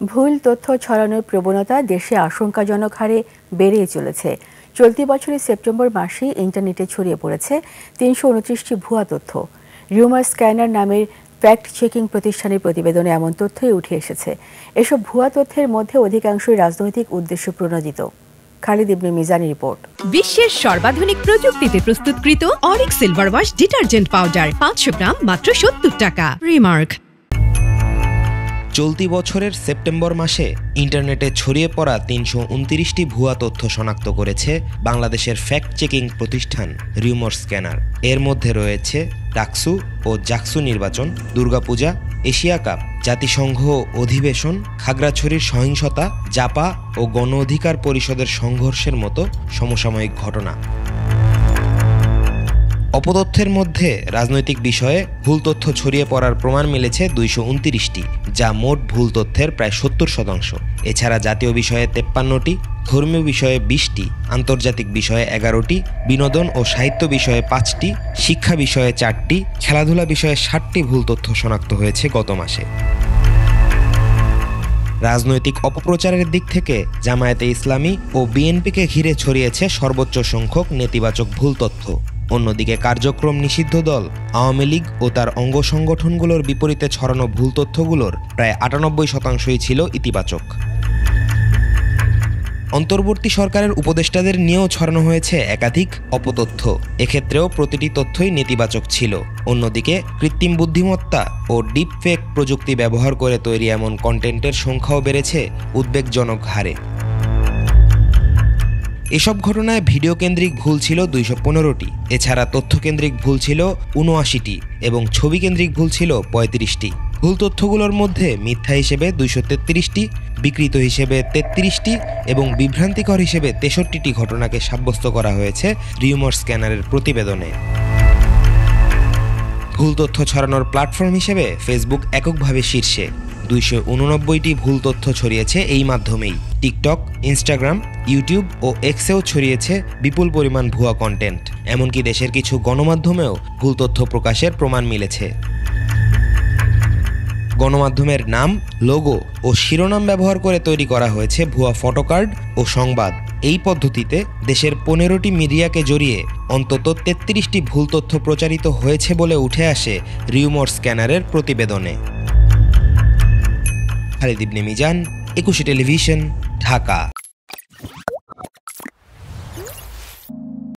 ভুল তথ্য ছড়ানোর প্রবণতা দেশে আশঙ্কাজনক হারে বেড়েই চলেছে। চলতি বছরের সেপ্টেম্বর মাসে ইন্টারনেটে ছড়িয়ে পড়েছে ৩২৯টি ভুয়া তথ্য। রিউমার স্ক্যানার নামের ফ্যাক্ট চেকিং প্রতিষ্ঠানের প্রতিবেদনে এমন তথ্যই উঠে এসেছে। এসব ভুয়া তথ্যের মধ্যে অধিকাংশই রাজনৈতিক উদ্দেশ্য প্রণোদিত। খালিদ ইবনে মিজানের রিপোর্ট। বিশ্বের সর্বাধুনিক প্রযুক্তিতে প্রস্তুতকৃত Arik silver wash detergent powder ৫০০ গ্রাম মাত্র ৭০ টাকা। রিমার্ক। চলতি বছরের সেপ্টেম্বর মাসে ইন্টারনেটে ছড়িয়ে পড়া ৩২৯টি ভুয়া তথ্য শনাক্ত করেছে বাংলাদেশের ফ্যাক্ট চেকিং প্রতিষ্ঠান রিউমার স্ক্যানার। এর মধ্যে রয়েছে ডাকসু ও জাকসু নির্বাচন, দুর্গাপূজা, এশিয়া কাপ, জাতিসংঘ অধিবেশন, খাগড়াছড়ির সহিংসতা, জাপা ও গণ অধিকার পরিষদের সংঘর্ষের মতো সমসাময়িক ঘটনা। অপতথ্যের মধ্যে রাজনৈতিক বিষয়ে ভুল তথ্য ছড়িয়ে পড়ার প্রমাণ মিলেছে ২২৯টি, যা মোট ভুল তথ্যের প্রায় ৭০%। এছাড়া জাতীয় বিষয়ে ৫৩টি, ধর্মীয় বিষয়ে ২০টি, আন্তর্জাতিক বিষয়ে ১১টি, বিনোদন ও সাহিত্য বিষয়ে ৫টি, শিক্ষা বিষয়ে ৪টি, খেলাধুলা বিষয়ে ৬০টি ভুল তথ্য শনাক্ত হয়েছে গত মাসে। রাজনৈতিক অপপ্রচারের দিক থেকে জামায়াতে ইসলামী ও বিএনপিকে ঘিরে ছড়িয়েছে সর্বোচ্চ সংখ্যক নেতিবাচক ভুল তথ্য। অন্যদিকে কার্যক্রম নিষিদ্ধ দল আওয়ামী লীগ ও তার অঙ্গ সংগঠনগুলোর বিপরীতে ছড়ানো ভুল তথ্যগুলোর প্রায় ৯৮% ছিল ইতিবাচক। অন্তর্বর্তী সরকারের উপদেষ্টাদের নিয়েও ছড়ানো হয়েছে একাধিক অপতথ্য। এক্ষেত্রেও প্রতিটি তথ্যই নেতিবাচক ছিল। অন্যদিকে কৃত্রিম বুদ্ধিমত্তা ও ডিপ ফেক প্রযুক্তি ব্যবহার করে তৈরি এমন কন্টেন্টের সংখ্যাও বেড়েছে উদ্বেগজনক হারে। এসব ঘটনায় ভিডিও কেন্দ্রিক ভুল ছিল ২১৫টি, এছাড়া তথ্যকেন্দ্রিক ভুল ছিল ৭৯টি এবং ছবি কেন্দ্রিক ভুল ছিল ৩৫টি। ভুল তথ্যগুলোর মধ্যে মিথ্যা হিসেবে ২৩৩টি, বিকৃত হিসেবে ৩৩টি এবং বিভ্রান্তিকর হিসেবে ৬৩টি ঘটনাকে সাব্যস্ত করা হয়েছে রিউমার স্ক্যানারের প্রতিবেদনে। ভুল তথ্য ছড়ানোর প্ল্যাটফর্ম হিসেবে ফেসবুক এককভাবে শীর্ষে। ২৮৯টি ভুল তথ্য ছড়িয়েছে এই মাধ্যমেই। টিকটক, ইনস্টাগ্রাম, ইউটিউব ও এক্সেও ছড়িয়েছে বিপুল পরিমাণ ভুয়া কন্টেন্ট। এমনকি দেশের কিছু গণমাধ্যমেও ভুল তথ্য প্রকাশের প্রমাণ মিলেছে। গণমাধ্যমের নাম, লোগো ও শিরোনাম ব্যবহার করে তৈরি করা হয়েছে ভুয়া ফটোকার্ড ও সংবাদ। এই পদ্ধতিতে দেশের ১৫টি মিডিয়াকে জড়িয়ে অন্তত ৩৩টি ভুল তথ্য প্রচারিত হয়েছে বলে উঠে আসে রিউমার স্ক্যানারের প্রতিবেদনে। খালিদ ইবনে মিজান, ২১ টেলিভিশন, ঢাকা।